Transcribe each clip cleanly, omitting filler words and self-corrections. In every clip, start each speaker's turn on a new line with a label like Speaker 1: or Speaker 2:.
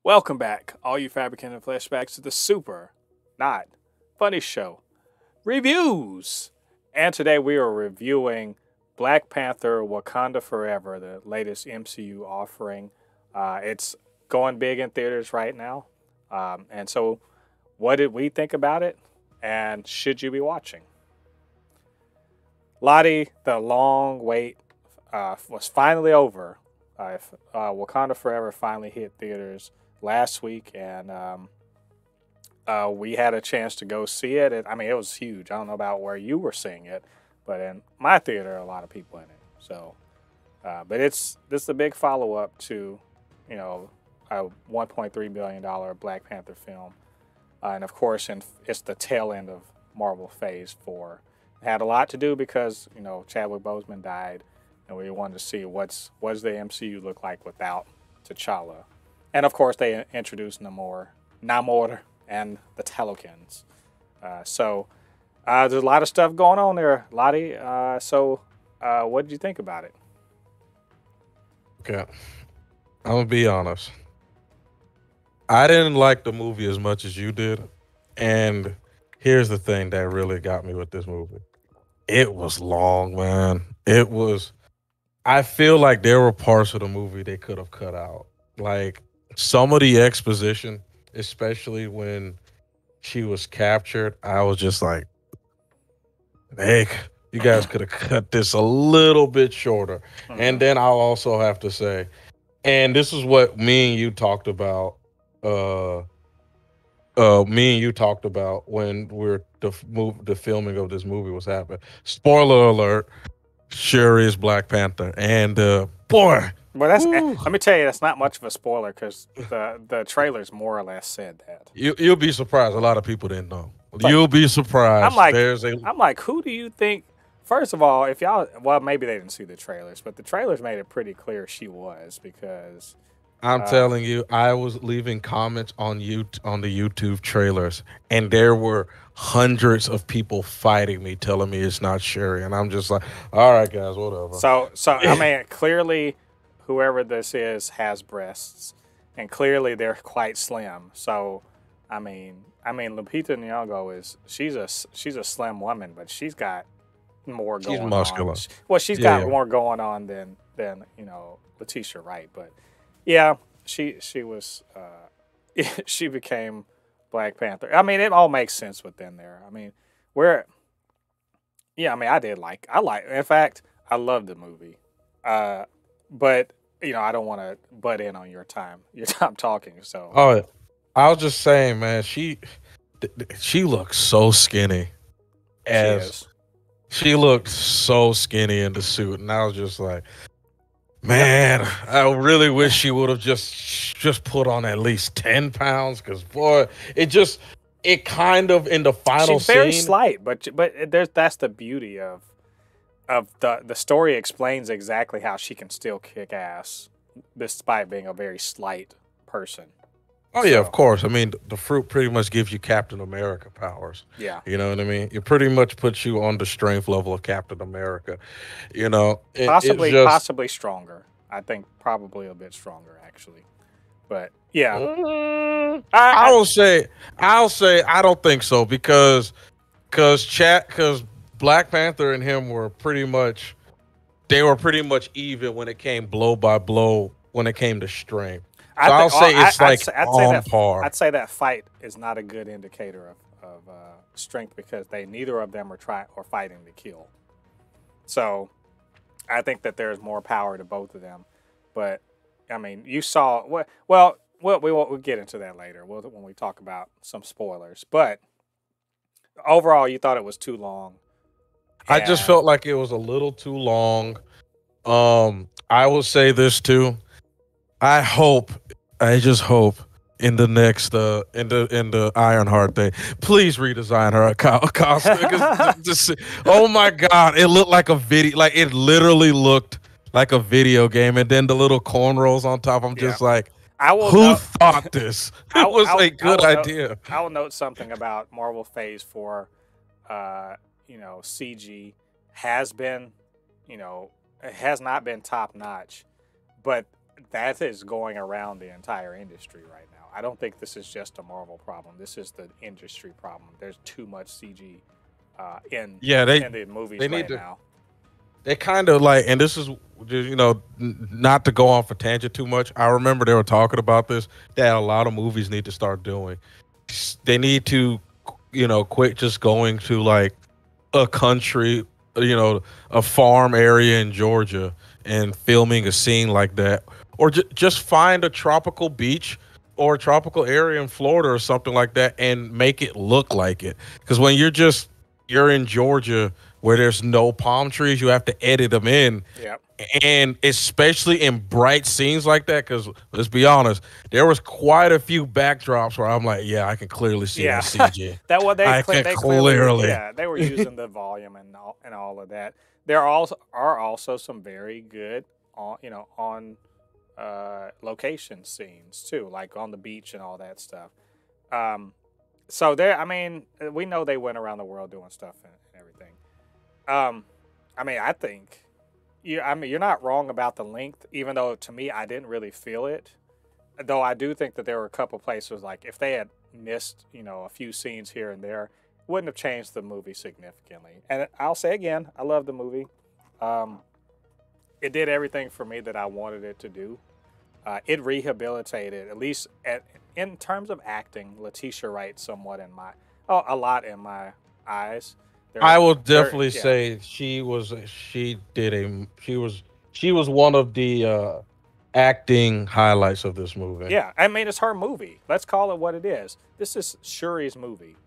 Speaker 1: Welcome back, all you Fabricants and Fleshbags, to the super, not funny show, reviews. And today we are reviewing Black Panther Wakanda Forever, the latest MCU offering. It's going big in theaters right now. And so what did we think about it? And should you be watching? LADI, the long wait was finally over. Wakanda Forever finally hit theaters last week, and we had a chance to go see it. I mean, it was huge. I don't know about where you were seeing it, but in my theater, a lot of people in it. So, but this is a big follow-up to, you know, a $1.3 billion Black Panther film, and of course, it's the tail end of Marvel Phase 4. It had a lot to do because, you know, Chadwick Boseman died, and we wanted to see what does the MCU look like without T'Challa. And of course, they introduced Namor and the Talokans. So there's a lot of stuff going on there, LADI. What did you think about it?
Speaker 2: Okay, I'm gonna be honest. I didn't like the movie as much as you did, and here's the thing that really got me with this movie. It was long, man. It was. I feel like there were parts of the movie they could have cut out, like some of the exposition, especially when she was captured. I was just like, hey, you guys could have cut this a little bit shorter. And then I'll also have to say, and this is what me and you talked about. Me and you talked about when the filming of this movie was happening. Spoiler alert: Shuri is Black Panther, and boy.
Speaker 1: Well, let me tell you, that's not much of a spoiler because the trailers more or less said that.
Speaker 2: You'll be surprised. A lot of people didn't know. You'll be surprised.
Speaker 1: I'm like, who do you think? First of all, if y'all, well, maybe they didn't see the trailers, but the trailers made it pretty clear she was, because
Speaker 2: I'm telling you, I was leaving comments on the YouTube trailers, and there were hundreds of people fighting me, telling me it's not Shuri, and I'm just like, all right, guys, whatever.
Speaker 1: So I mean, clearly, whoever this is has breasts, and clearly they're quite slim. So, I mean, Lupita Nyong'o she's a slim woman, but she's got more going on. She's
Speaker 2: muscular.
Speaker 1: Well, she's got more going on than you know, Letitia Wright, but yeah, she was she became Black Panther. I mean, it all makes sense within there. I mean, in fact, I love the movie. But you know, I don't want to butt in on your time talking. So,
Speaker 2: oh, I was just saying, man, she looks so skinny. She looked so skinny in the suit, and I was just like, man, I really wish she would have just put on at least 10 pounds, because boy, it kind of in the final
Speaker 1: she's very
Speaker 2: scene,
Speaker 1: slight, but that's the beauty of the story. Explains exactly how she can still kick ass despite being a very slight person.
Speaker 2: Oh yeah, of course. I mean, the fruit pretty much gives you Captain America powers.
Speaker 1: Yeah,
Speaker 2: you know what I mean. It pretty much puts you on the strength level of Captain America. You know,
Speaker 1: possibly stronger. I think probably a bit stronger actually. But yeah,
Speaker 2: I'll say I don't think so, because Black Panther and him were pretty much even when it came blow by blow, when it came to strength. So I'll say it's on par.
Speaker 1: I'd say that fight is not a good indicator of strength, because neither of them are fighting to kill. So I think that there's more power to both of them. But I mean, you saw we'll get into that later when we talk about some spoilers. But overall, you thought it was too long.
Speaker 2: I just felt like it was a little too long. I will say this too. I just hope in the next in the Ironheart thing, please redesign her costume. Oh my God, it looked like a video. Like, it literally looked like a video game, and then the little cornrows on top. I'm just like, who thought this? It was a good idea.
Speaker 1: I will note something about Marvel Phase 4, CG has been, you know, it has not been top notch, but that is going around the entire industry right now. I don't think this is just a Marvel problem. This is the industry problem. There's too much CG in
Speaker 2: Yeah,
Speaker 1: the movies
Speaker 2: they need
Speaker 1: right
Speaker 2: to.
Speaker 1: now.
Speaker 2: They kind of like, and this is, not to go on for tangent too much. I remember they were talking about this, that a lot of movies need to start doing. They need to, quit just going to like a country, a farm area in Georgia and filming a scene like that, or just find a tropical beach or a tropical area in Florida or something like that and make it look like it. Because when you're in Georgia where there's no palm trees, you have to edit them in,
Speaker 1: Yeah.
Speaker 2: and especially in bright scenes like that, because let's be honest, there was quite a few backdrops where I'm like, yeah, I can clearly see
Speaker 1: Yeah,
Speaker 2: that CG.
Speaker 1: that what
Speaker 2: I can
Speaker 1: they clearly,
Speaker 2: clearly.
Speaker 1: yeah, they were using the volume and all of that. There also are also some very good on location scenes too, like on the beach and all that stuff. So there, I mean, we know they went around the world doing stuff and everything. I mean, I think you're not wrong about the length, even though to me I didn't really feel it. Though I do think that there were a couple places like if they had missed, a few scenes here and there, wouldn't have changed the movie significantly. And I'll say again, I love the movie. It did everything for me that I wanted it to do. It rehabilitated, at least in terms of acting, Letitia Wright somewhat a lot in my eyes.
Speaker 2: I will definitely
Speaker 1: Yeah,
Speaker 2: say she was one of the acting highlights of this movie.
Speaker 1: yeah. I mean, it's her movie. Let's call it what it is. This is Shuri's movie,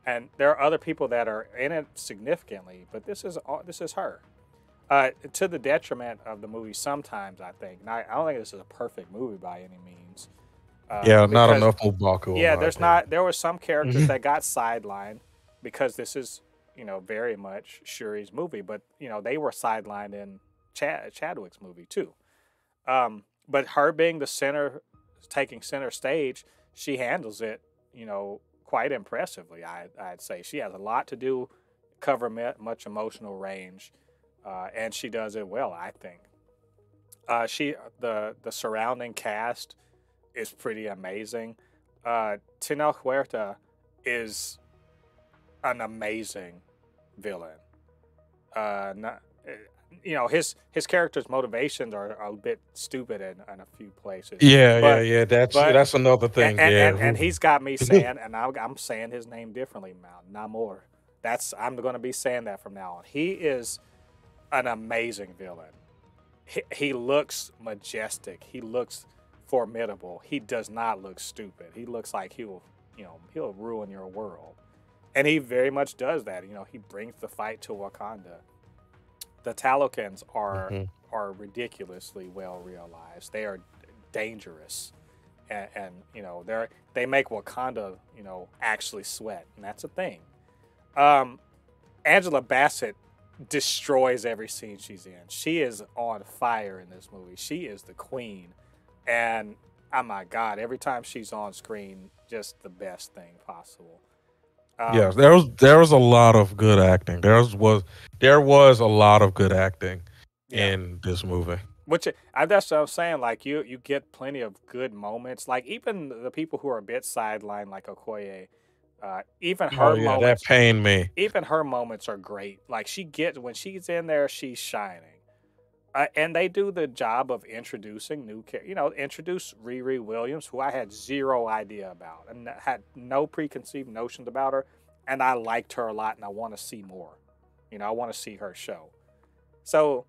Speaker 1: and there are other people that are in it significantly, but this is her. To the detriment of the movie sometimes, I think. Now, I don't think this is a perfect movie by any means.
Speaker 2: Yeah, not
Speaker 1: Because
Speaker 2: enough M'Baku.
Speaker 1: yeah,
Speaker 2: In my opinion.
Speaker 1: there were some characters that got sidelined because this is very much Shuri's movie, but they were sidelined in Chadwick's movie too. But her being the center, taking center stage, she handles it quite impressively. I'd say she has a lot to do, cover much emotional range, and she does it well. I think. The surrounding cast is pretty amazing. Tino Huerta is an amazing villain. Not, his character's motivations are a bit stupid in a few places.
Speaker 2: Yeah.
Speaker 1: But
Speaker 2: That's another thing.
Speaker 1: and he's got me saying, and I'm saying his name differently now. Namor. I'm going to be saying that from now on. He is an amazing villain. He looks majestic. He looks formidable. He does not look stupid. He looks like he'll ruin your world. And he very much does that. He brings the fight to Wakanda. The Talokans are ridiculously well realized. They are dangerous, and they make Wakanda actually sweat, and that's a thing. Angela Bassett destroys every scene she's in. She is on fire in this movie. She is the queen, and oh my God, every time she's on screen, just the best thing possible.
Speaker 2: Yes, there was a lot of good acting. There was a lot of good acting
Speaker 1: Yeah,
Speaker 2: in this movie.
Speaker 1: that's what I'm saying. Like you get plenty of good moments. Like even the people who are a bit sidelined, like Okoye, even
Speaker 2: Oh
Speaker 1: her
Speaker 2: yeah, that
Speaker 1: moments,
Speaker 2: pained me.
Speaker 1: even her moments are great. Like when she's in there, she's shining. And they do the job of introducing new characters. Introduce Riri Williams, who I had zero idea about and had no preconceived notions about her. And I liked her a lot, and I want to see more. I want to see her show. So,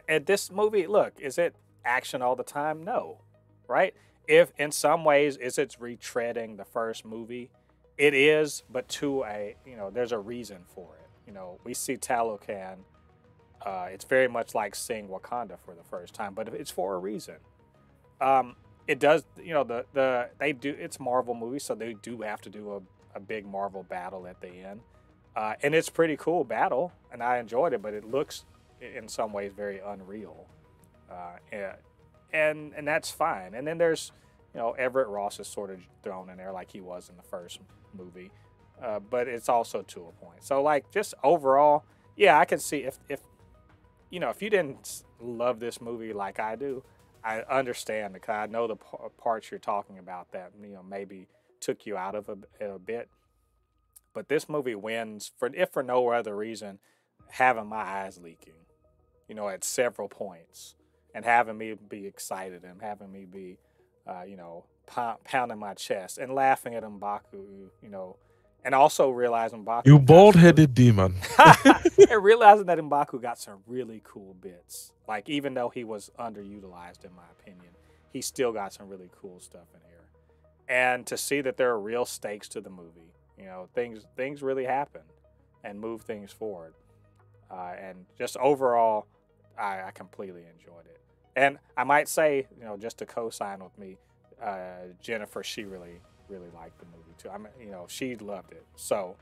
Speaker 1: at this movie, look, is it action all the time? No, right? If in some ways is it retreading the first movie, it is, but there's a reason for it. We see Talokan. It's very much like seeing Wakanda for the first time, but it's for a reason. It does, they do. It's Marvel movies, so they do have to do a big Marvel battle at the end, and it's pretty cool battle, and I enjoyed it. But it looks, in some ways, very unreal, and that's fine. And then there's, Everett Ross is sort of thrown in there like he was in the first movie, but it's also to a point. So like just overall. yeah, I can see if you know if you didn't love this movie like I do, I understand because I know the parts you're talking about that maybe took you out of a bit. But this movie wins for if for no other reason, having my eyes leaking, at several points, and having me be excited and having me be, pounding my chest and laughing at M'Baku, and also realizing
Speaker 2: You
Speaker 1: M'Baku got some,
Speaker 2: bald-headed demon.
Speaker 1: and realizing that M'Baku got some really cool bits. Like even though he was underutilized in my opinion, he still got some really cool stuff in here. And to see that there are real stakes to the movie, things really happen and move things forward. And just overall, I completely enjoyed it. And I might say, just to co-sign with me, Jennifer, she really liked the movie too. I mean, she loved it. So,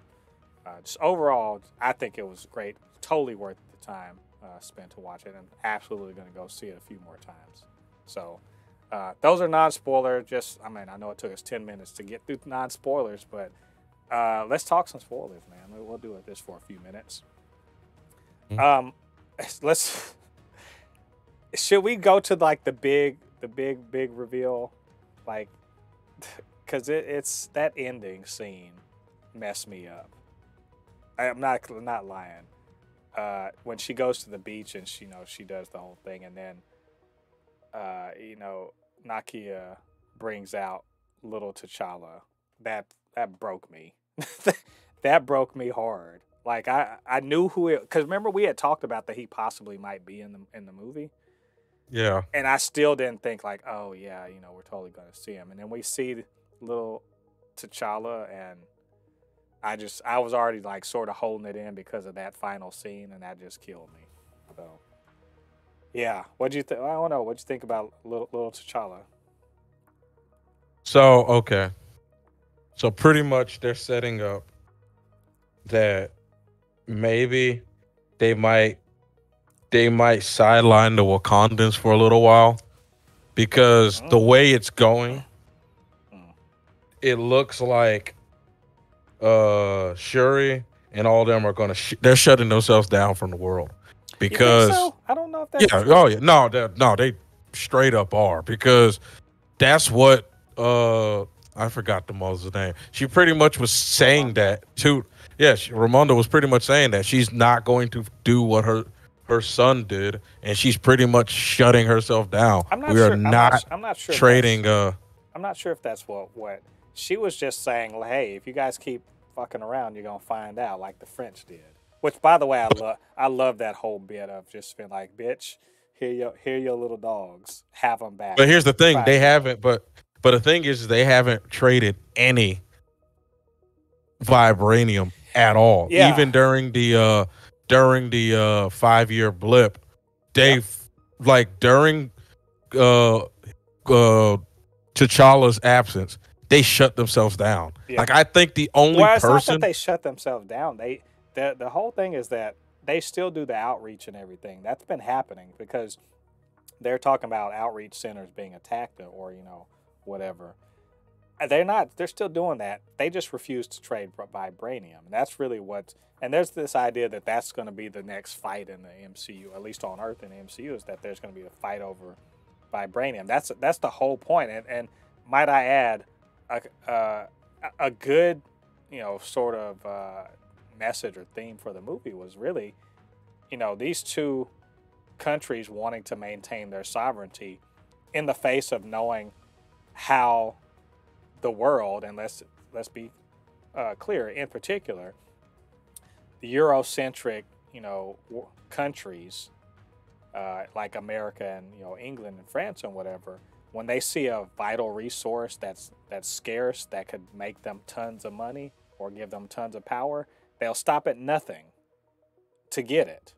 Speaker 1: just overall, I think it was great. Totally worth the time spent to watch it, and absolutely going to go see it a few more times. So, those are non-spoiler. I know it took us 10 minutes to get through non-spoilers, but let's talk some spoilers, man. We'll do this for a few minutes. Let's. Should we go to like the big reveal, like, because it's that ending scene messed me up. I'm not lying. When she goes to the beach and she does the whole thing, and then Nakia brings out little T'Challa. That broke me. That broke me hard. Like I knew who it, because remember we had talked about that he possibly might be in the movie.
Speaker 2: Yeah.
Speaker 1: And I still didn't think like, oh yeah, we're totally gonna see him. And then we see little T'Challa, and I was already like sort of holding it in because of that final scene, and that just killed me. So yeah, what'd you think? I don't know. What'd you think about little T'Challa?
Speaker 2: So, okay. So pretty much they're setting up that maybe they might sideline the Wakandans for a little while, because the way it's going, it looks like Shuri and all of them are gonna they're shutting themselves down from the world, because
Speaker 1: you think so? I don't know if that's
Speaker 2: yeah,
Speaker 1: true.
Speaker 2: oh yeah, no, they straight up are, because that's what I forgot the mother's name. She pretty much was saying that too. Yeah, Ramonda was pretty much saying that she's not going to do what her son did, and she's pretty much shutting herself down.
Speaker 1: I'm not
Speaker 2: We
Speaker 1: sure.
Speaker 2: are not
Speaker 1: I'm not sure.
Speaker 2: trading.
Speaker 1: I'm not sure if that's what she was just saying. Hey, if you guys keep fucking around, you're gonna find out, like the French did. Which, by the way, I love that whole bit of just being like, bitch, here your little dogs, have them back.
Speaker 2: But here's the thing: they haven't. But the thing is, they haven't traded any vibranium at all.
Speaker 1: Yeah.
Speaker 2: Even during the 5-year blip, they like during T'Challa's absence, they shut themselves down. Yeah. Like, I think the only
Speaker 1: it's
Speaker 2: person,
Speaker 1: not that they shut themselves down. The whole thing is that they still do the outreach and everything. That's been happening because they're talking about outreach centers being attacked or whatever. They're still doing that. They just refuse to trade vibranium. And that's really and there's this idea that that's going to be the next fight in the MCU, at least on Earth in the MCU, is that there's going to be a fight over vibranium. That's the whole point. And might I add, a good, sort of message or theme for the movie was really, these two countries wanting to maintain their sovereignty in the face of knowing how the world, and let's be clear, in particular, the Eurocentric, countries like America and England and France and whatever, when they see a vital resource that's scarce, that could make them tons of money or give them tons of power, they'll stop at nothing to get it.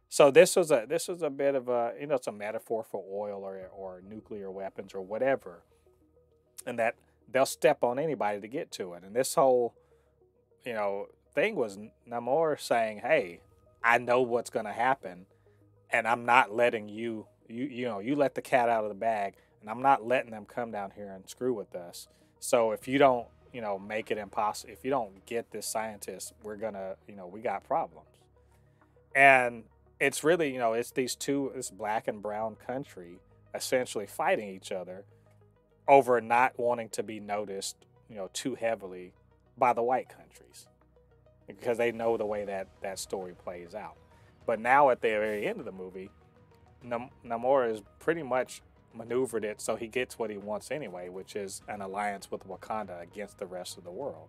Speaker 1: So this was a bit of a it's a metaphor for oil or nuclear weapons or whatever. And that they'll step on anybody to get to it. And this whole, thing was Namor saying, hey, I know what's going to happen, and I'm not letting you let the cat out of the bag, and I'm not letting them come down here and screw with us. So if you don't, make it impossible, if you don't get this scientist, we're going to, we got problems. And it's really, it's this black and brown country essentially fighting each other over not wanting to be noticed, too heavily by the white countries because they know the way that story plays out. But now at the very end of the movie, Namor has pretty much maneuvered it so he gets what he wants anyway, which is an alliance with Wakanda against the rest of the world,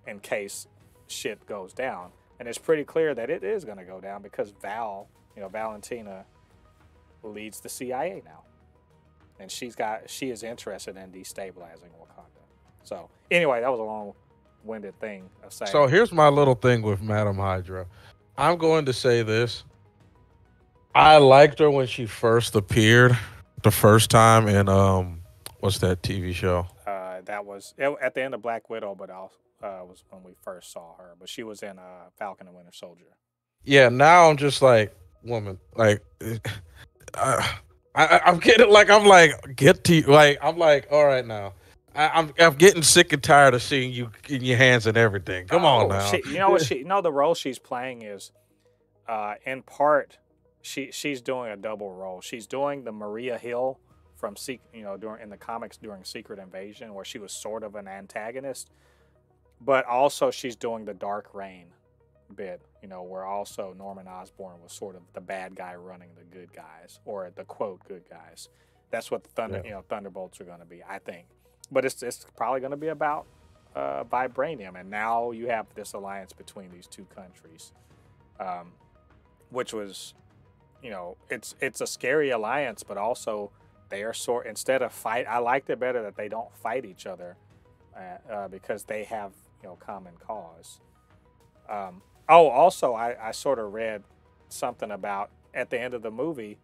Speaker 1: in case shit goes down. And it's pretty clear that it is going to go down because Valentina leads the CIA now. And she is interested in destabilizing Wakanda. So anyway, that was a long-winded thing of saying.
Speaker 2: So here's my little thing with Madam Hydra. I'm going to say this. I liked her when she first appeared the first time in what's that TV show?
Speaker 1: That was at the end of Black Widow, but also was when we first saw her. But she was in Falcon and Winter Soldier.
Speaker 2: Yeah, now I'm just like, woman, like I'm getting like get to you. Like I'm like, all right now. I'm getting sick and tired of seeing you in your hands and everything. Come on now.
Speaker 1: The role she's playing is in part she's doing a double role. She's doing the Maria Hill from in the comics during Secret Invasion, where she was sort of an antagonist, but also she's doing the Dark Reign bit, where also Norman Osborn was sort of the bad guy running the good guys, or the quote good guys. That's what the Thunderbolts are going to be, I think. But it's probably going to be about vibranium, and now you have this alliance between these two countries, which was, it's a scary alliance, but also they are instead of fight. I liked it better that they don't fight each other because they have common cause. Also, I sort of read something about at the end of the movie.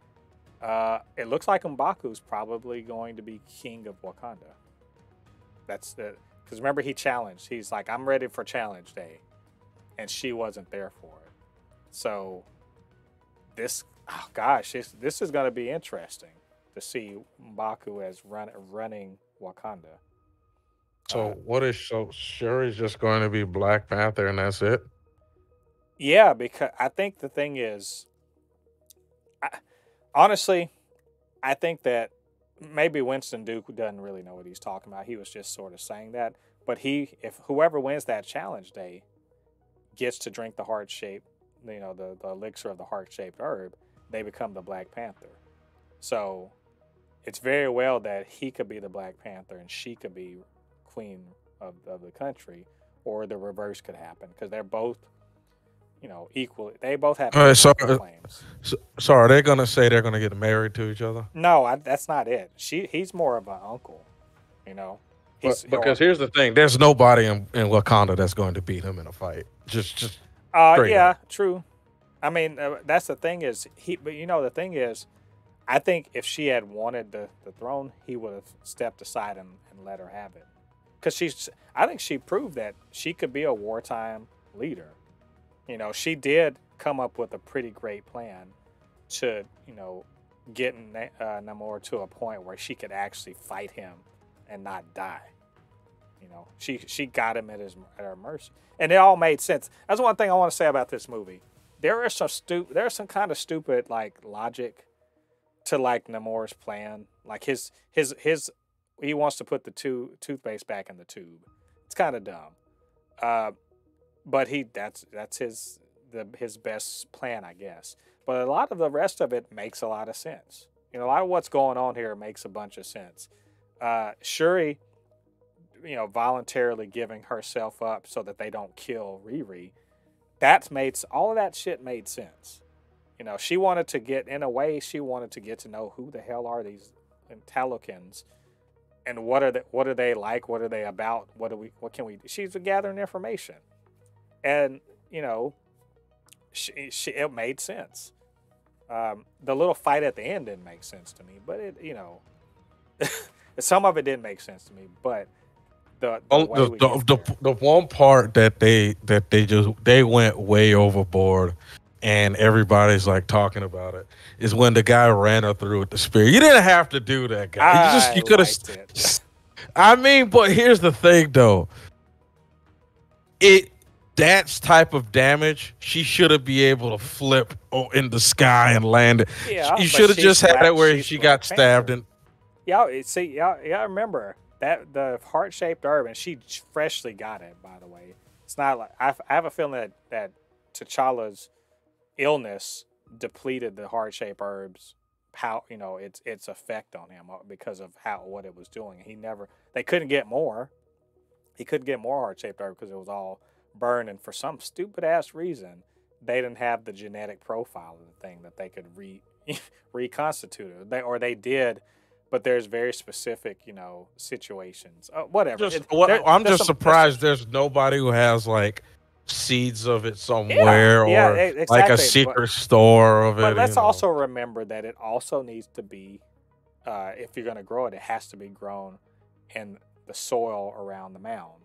Speaker 1: It looks like M'Baku's probably going to be king of Wakanda. That's because remember he challenged. He's like, I'm ready for Challenge Day, and she wasn't there for it. So this is going to be interesting to see M'Baku as running Wakanda.
Speaker 2: So Shuri's just going to be Black Panther and that's it?
Speaker 1: Yeah, because I think the thing is, honestly, I think that maybe Winston Duke doesn't really know what he's talking about. He was just sort of saying that. But if whoever wins that Challenge Day gets to drink the heart-shaped, the elixir of the heart-shaped herb, they become the Black Panther. So it's very well that he could be the Black Panther and she could be queen of the country, or the reverse could happen because they're both, equal. They both have equal claims.
Speaker 2: So are they going to say they're going to get married to each other?
Speaker 1: No, that's not it. He's more of an uncle,
Speaker 2: Because here's the thing: there's nobody in Wakanda that's going to beat him in a fight. Just.
Speaker 1: Yeah, true. I mean, that's the thing is But the thing is, I think if she had wanted the throne, he would have stepped aside and let her have it. Because I think she proved that she could be a wartime leader. She did come up with a pretty great plan to, get Namor to a point where she could actually fight him and not die. She got him at her mercy, and it all made sense. That's one thing I want to say about this movie. There's some kind of stupid like logic to like Namor's plan. Like his he wants to put the toothpaste back in the tube. It's kind of dumb. But that's his best plan, I guess. But a lot of the rest of it makes a lot of sense. A lot of what's going on here makes a bunch of sense. Shuri, voluntarily giving herself up so that they don't kill Riri. All of that shit made sense. She wanted to get to know who the hell are these Talokans, and what are they like? What are they about? What can we do? She's gathering information, and it made sense. The little fight at the end didn't make sense to me, but some of it didn't make sense to me. But the one part that they went way overboard, and everybody's like talking about it, is when the guy ran her through with the spear. You didn't have to do that, guy. You could have. I mean, but here's the thing, though.
Speaker 2: that type of damage, she should have been able to flip in the sky and land it.
Speaker 1: Yeah,
Speaker 2: You
Speaker 1: but
Speaker 2: should have just had it where
Speaker 1: she's
Speaker 2: she
Speaker 1: Black
Speaker 2: got stabbed
Speaker 1: Panther.
Speaker 2: and
Speaker 1: Y'all remember that the heart-shaped herb, and she freshly got it. By the way, it's not like I have a feeling that T'Challa's illness depleted the heart-shaped herbs. How its effect on him because of what it was doing. They couldn't get more. He couldn't get more heart-shaped herb because it was all burned, and for some stupid ass reason, they didn't have the genetic profile of the thing that they could reconstitute it. They did, but there's very specific, situations. Whatever.
Speaker 2: I'm
Speaker 1: There's
Speaker 2: just
Speaker 1: some
Speaker 2: surprised there's nobody who has like seeds of it
Speaker 1: yeah,
Speaker 2: somewhere
Speaker 1: yeah,
Speaker 2: or like a
Speaker 1: exactly.
Speaker 2: secret store of
Speaker 1: But
Speaker 2: it.
Speaker 1: let's also remember that it also needs to be, if you're going to grow it, it has to be grown in the soil around the mound.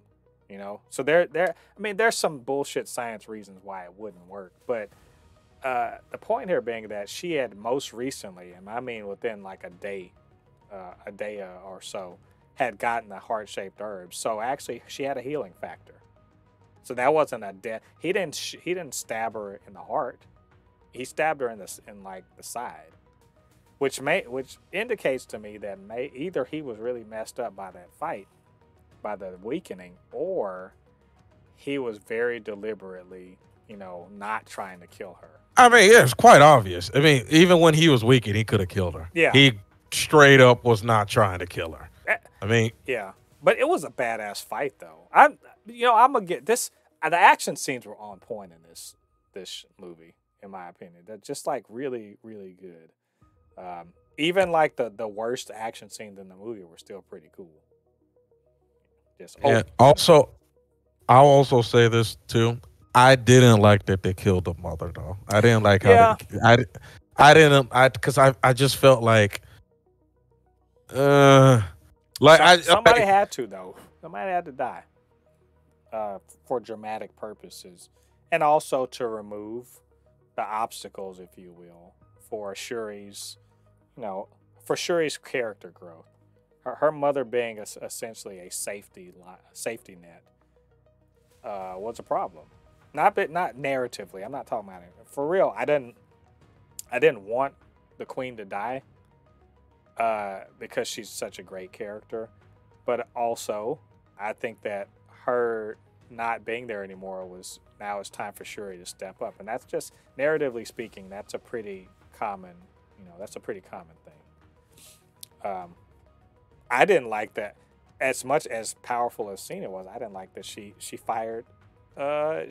Speaker 1: So there's some bullshit science reasons why it wouldn't work, but the point here being that she had most recently, and I mean within like a day or so, had gotten the heart-shaped herbs. So actually, she had a healing factor. So that wasn't a death. He didn't stab her in the heart. He stabbed her in the side, which indicates to me that either he was really messed up by that fight, by the weakening, or he was very deliberately, not trying to kill her.
Speaker 2: I mean, yeah, it's quite obvious. I mean, even when he was weakened, he could have killed her.
Speaker 1: Yeah.
Speaker 2: He straight up was not trying to kill her. I mean,
Speaker 1: yeah, but it was a badass fight though. I'm gonna get this. The action scenes were on point in this movie, in my opinion. They're just like really, really good. Even like the worst action scenes in the movie were still pretty cool.
Speaker 2: And also, I'll also say this too. I didn't like that they killed the mother though. I didn't like how I just felt like
Speaker 1: somebody had to though. Somebody had to die for dramatic purposes, and also to remove the obstacles, if you will, for Shuri's character growth. Her mother being essentially a safety net was a problem. Not narratively. I'm not talking about it for real. I didn't want the queen to die because she's such a great character, but also I think that her not being there anymore now it's time for Shuri to step up, and that's just narratively speaking, that's a pretty common thing. I didn't like that. As much as powerful as Cena was, I didn't like that she fired Okoye,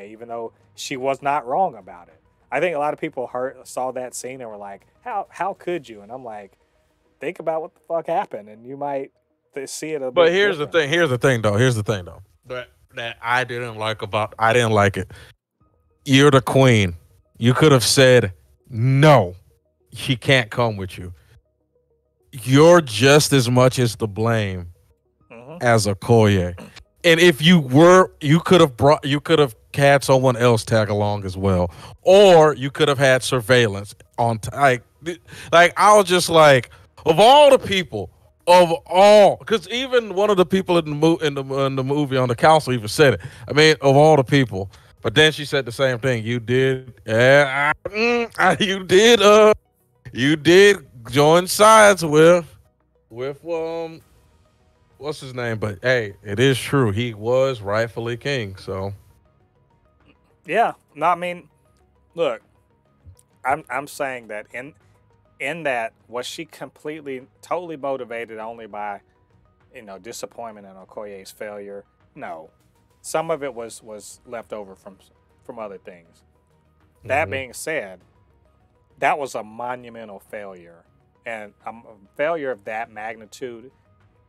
Speaker 1: even though she was not wrong about it. I think a lot of people saw that scene and were like, "How could you?" And I'm like, think about what the fuck happened, and you might see it a bit.
Speaker 2: But here's the thing, though. That I didn't like it. You're the queen. You could have said no. She can't come with you. You're just as much as to blame as Okoye. And if you were, you could have had someone else tag along as well, or you could have had surveillance on. I was just like, of all the people, because even one of the people in the movie on the council even said it. I mean, of all the people, but then she said the same thing. You did, you did join sides with what's his name? But hey, it is true. He was rightfully king. So
Speaker 1: yeah, no, I mean, look, I'm saying that in that, was she totally motivated only by disappointment and Okoye's failure? No, some of it was left over from other things. That being said, that was a monumental failure, and a failure of that magnitude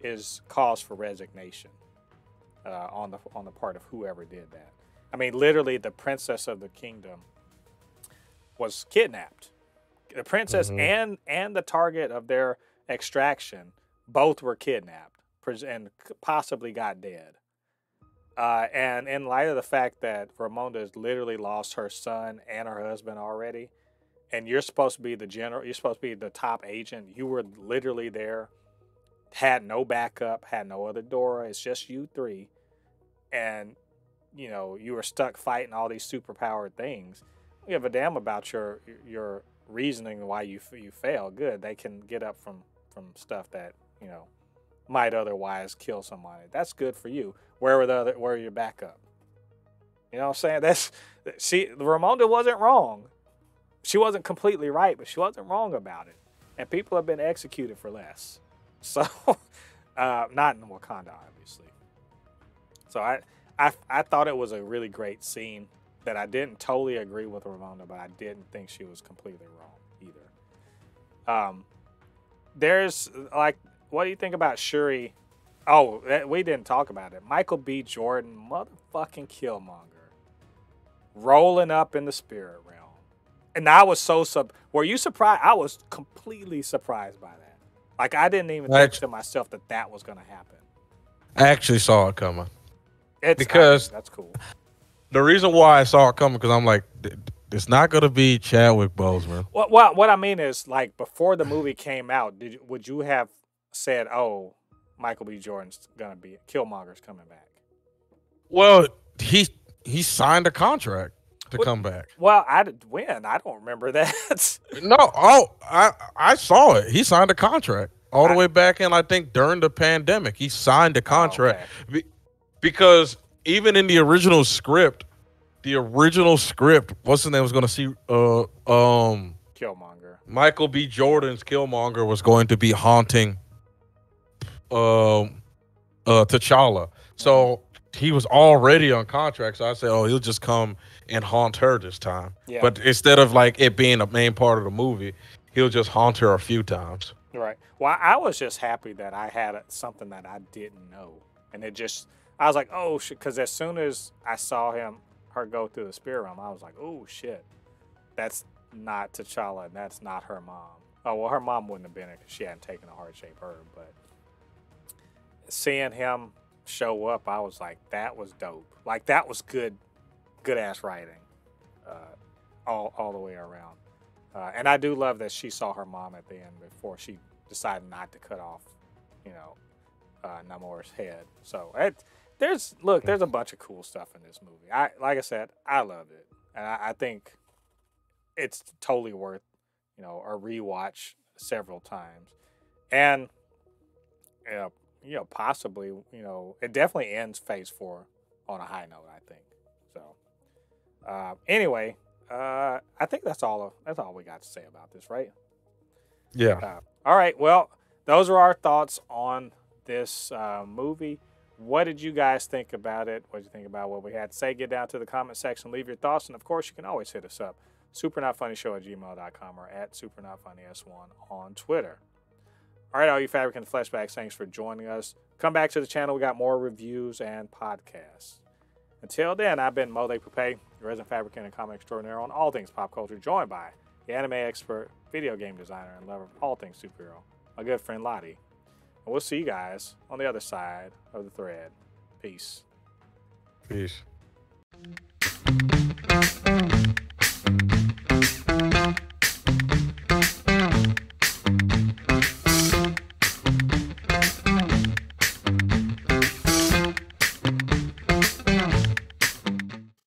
Speaker 1: is cause for resignation on the part of whoever did that. I mean, literally, the princess of the kingdom was kidnapped. The princess and the target of their extraction both were kidnapped and possibly got dead. And in light of the fact that Ramonda has literally lost her son and her husband already, and you're supposed to be the general, you're supposed to be the top agent, you were literally there, had no backup, had no other door, it's just you three. and you know you were stuck fighting all these superpowered things. You have a damn about your reasoning why you fail. Good, they can get up from stuff that you know might otherwise kill somebody. That's good for you. Where are your backup? You know what I'm saying? Ramonda wasn't wrong. She wasn't completely right, but she wasn't wrong about it. And people have been executed for less. So, not in Wakanda, obviously. So I thought it was a really great scene that I didn't totally agree with Ramonda, but I didn't think she was completely wrong either. There's like, what do you think about Shuri? Oh, we didn't talk about it. Michael B. Jordan, motherfucking Killmonger, rolling up in the spirit realm. And I was were you surprised? I was completely surprised by that. Like, I didn't even think to myself that was going to happen.
Speaker 2: I actually saw it coming. Because
Speaker 1: that's cool.
Speaker 2: The reason why I saw it coming, because I'm like, it's not going to be Chadwick Boseman.
Speaker 1: What I mean is, like, before the movie came out, would you have said, oh, Michael B. Jordan's going to be, Killmonger's coming back?
Speaker 2: Well, he signed a contract to come back.
Speaker 1: Well, when? I don't remember that.
Speaker 2: No, I saw it. He signed a contract all the way back in, I think, during the pandemic. He signed a contract.
Speaker 1: Oh, okay.
Speaker 2: Because even in the original script, what's his name was going to see
Speaker 1: Killmonger.
Speaker 2: Michael B. Jordan's Killmonger was going to be haunting T'Challa. So he was already on contract. So I said, oh, he'll just come and haunt her this time. Yeah. But instead of like it being a main part of the movie, he'll just haunt her a few times.
Speaker 1: Right. Well, I was just happy that I had something that I didn't know. And I was like, oh, shit. Because as soon as I saw her go through the spirit realm, I was like, oh, shit. That's not T'Challa, and that's not her mom. Oh, well, her mom wouldn't have been it because she hadn't taken a heart-shaped herb. But seeing him show up, I was like, that was dope. Like, that was good-ass writing all the way around. And I do love that she saw her mom at the end before she decided not to cut off, Namor's head. So, there's a bunch of cool stuff in this movie. Like I said, I loved it. And I think it's totally worth, a rewatch several times. And, possibly, it definitely ends Phase 4 on a high note, I think. So, anyway, I think that's all we got to say about this, right?
Speaker 2: Yeah.
Speaker 1: All right. Well, those are our thoughts on this movie. What did you guys think about it? What did you think about what we had to say? Get down to the comment section, leave your thoughts, and of course, you can always hit us up, supernotfunnyshow@gmail.com or at supernotfunnys1 on Twitter. All right, all you Fabricans and Fleshbags, thanks for joining us. Come back to the channel. We got more reviews and podcasts. Until then, I've been Mo de Poupée, your resident fabricant and comic extraordinaire on all things pop culture, joined by the anime expert, video game designer, and lover of all things superhero, my good friend LADI. And we'll see you guys on the other side of the thread. Peace.
Speaker 2: Peace.